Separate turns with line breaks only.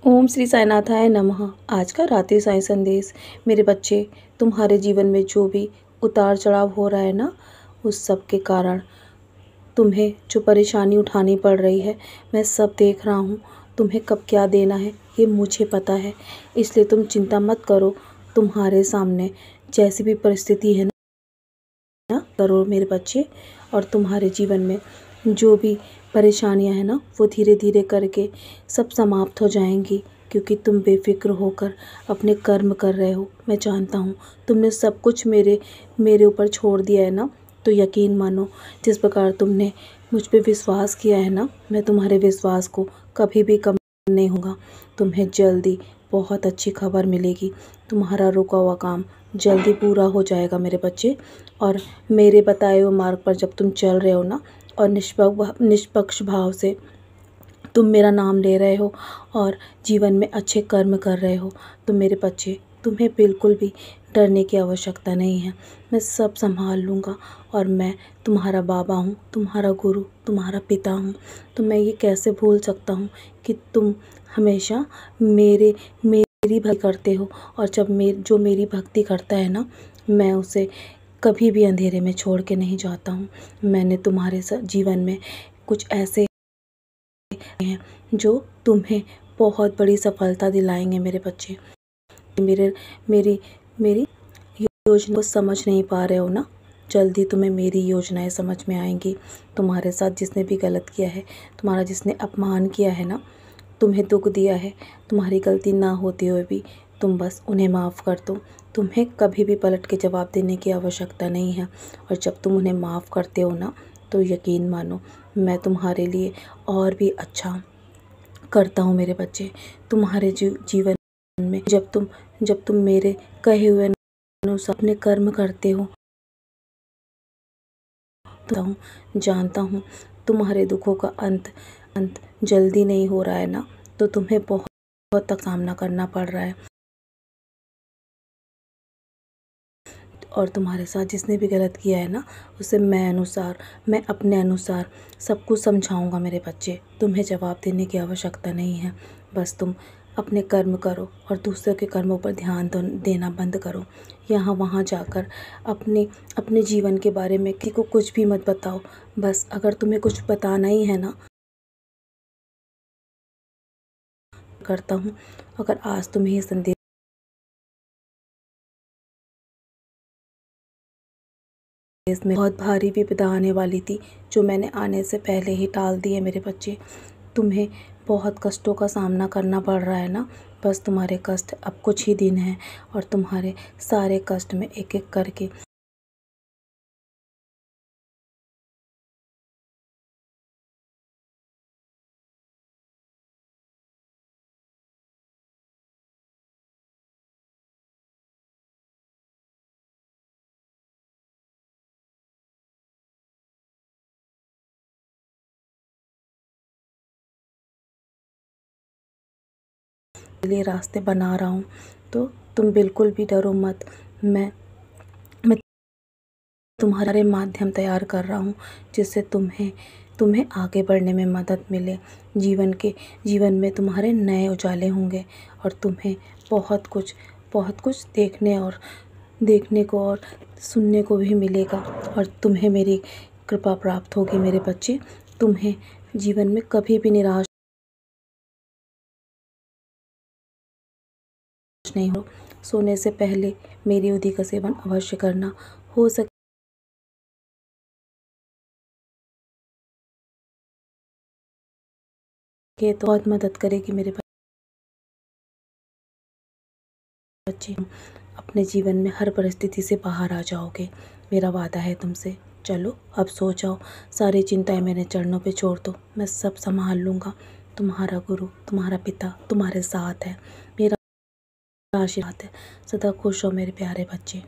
ओम श्री साईनाथाय नमः। आज का रात्रि साईं संदेश। मेरे बच्चे, तुम्हारे जीवन में जो भी उतार चढ़ाव हो रहा है ना, उस सब के कारण तुम्हें जो परेशानी उठानी पड़ रही है, मैं सब देख रहा हूँ। तुम्हें कब क्या देना है ये मुझे पता है, इसलिए तुम चिंता मत करो। तुम्हारे सामने जैसी भी परिस्थिति है ना, करो मेरे बच्चे। और तुम्हारे जीवन में जो भी परेशानियां हैं ना, वो धीरे धीरे करके सब समाप्त हो जाएंगी, क्योंकि तुम बेफिक्र होकर अपने कर्म कर रहे हो। मैं जानता हूँ तुमने सब कुछ मेरे ऊपर छोड़ दिया है ना, तो यकीन मानो, जिस प्रकार तुमने मुझ पे विश्वास किया है ना, मैं तुम्हारे विश्वास को कभी भी कम नहीं होगा। तुम्हें जल्दी बहुत अच्छी खबर मिलेगी। तुम्हारा रुका हुआ काम जल्दी पूरा हो जाएगा मेरे बच्चे। और मेरे बताए हुए मार्ग पर जब तुम चल रहे हो ना, और निष्पक्ष भाव से तुम मेरा नाम ले रहे हो और जीवन में अच्छे कर्म कर रहे हो, तो मेरे बच्चे, तुम्हें बिल्कुल भी डरने की आवश्यकता नहीं है। मैं सब संभाल लूँगा, और मैं तुम्हारा बाबा हूँ, तुम्हारा गुरु, तुम्हारा पिता हूँ। तो मैं ये कैसे भूल सकता हूँ कि तुम हमेशा मेरी भक्ति करते हो। और जब जो मेरी भक्ति करता है ना, मैं उसे कभी भी अंधेरे में छोड़ के नहीं जाता हूँ। मैंने तुम्हारे जीवन में कुछ ऐसे हैं जो तुम्हें बहुत बड़ी सफलता दिलाएंगे मेरे बच्चे। मेरी मेरी योजना को समझ नहीं पा रहे हो ना, जल्दी तुम्हें मेरी योजनाएं समझ में आएंगी। तुम्हारे साथ जिसने भी गलत किया है, तुम्हारा जिसने अपमान किया है ना, तुम्हें दुख दिया है, तुम्हारी गलती ना होते हुए भी तुम बस उन्हें माफ़ कर दो। तुम्हें कभी भी पलट के जवाब देने की आवश्यकता नहीं है। और जब तुम उन्हें माफ़ करते हो ना, तो यकीन मानो, मैं तुम्हारे लिए और भी अच्छा करता हूँ मेरे बच्चे। तुम्हारे जीवन में जब तुम मेरे कहे हुए अनुसार अपने कर्म करते हो, तो जानता हूँ तुम्हारे दुखों का अंत जल्दी नहीं हो रहा है ना, तो तुम्हें बहुत तक सामना करना पड़ रहा है। और तुम्हारे साथ जिसने भी गलत किया है ना, उसे मैं अपने अनुसार सब कुछ समझाऊंगा मेरे बच्चे। तुम्हें जवाब देने की आवश्यकता नहीं है। बस तुम अपने कर्म करो और दूसरों के कर्मों पर ध्यान देना बंद करो। यहाँ वहाँ जाकर अपने जीवन के बारे में किसी को कुछ भी मत बताओ। बस अगर तुम्हें कुछ बताना ही है ना, करता हूँ। अगर आज तुम्हें ये संदेश में बहुत भारी विपदा आने वाली थी, जो मैंने आने से पहले ही टाल दी है मेरे बच्चे। तुम्हें बहुत कष्टों का सामना करना पड़ रहा है ना, बस तुम्हारे कष्ट अब कुछ ही दिन हैं, और तुम्हारे सारे कष्ट में एक एक करके लिए रास्ते बना रहा हूँ। तो तुम बिल्कुल भी डरो मत। मैं तुम्हारे माध्यम तैयार कर रहा हूँ, जिससे तुम्हें आगे बढ़ने में मदद मिले। जीवन में तुम्हारे नए उजाले होंगे, और तुम्हें बहुत कुछ देखने को और सुनने को भी मिलेगा। और तुम्हें मेरी कृपा प्राप्त होगी मेरे बच्चे। तुम्हें जीवन में कभी भी निराश नहीं हो। सोने से पहले मेरी विधि का सेवन अवश्य करना। हो सके तो बहुत मदद करेगी मेरे बच्चे। अपने जीवन में हर परिस्थिति से बाहर आ जाओगे, मेरा वादा है तुमसे। चलो अब सो जाओ, सारी चिंताएं मेरे चरणों पे छोड़ दो। मैं सब संभाल लूँगा। तुम्हारा गुरु, तुम्हारा पिता तुम्हारे साथ है। मेरा आशीर्वाद है। सदा खुश हो मेरे प्यारे बच्चे।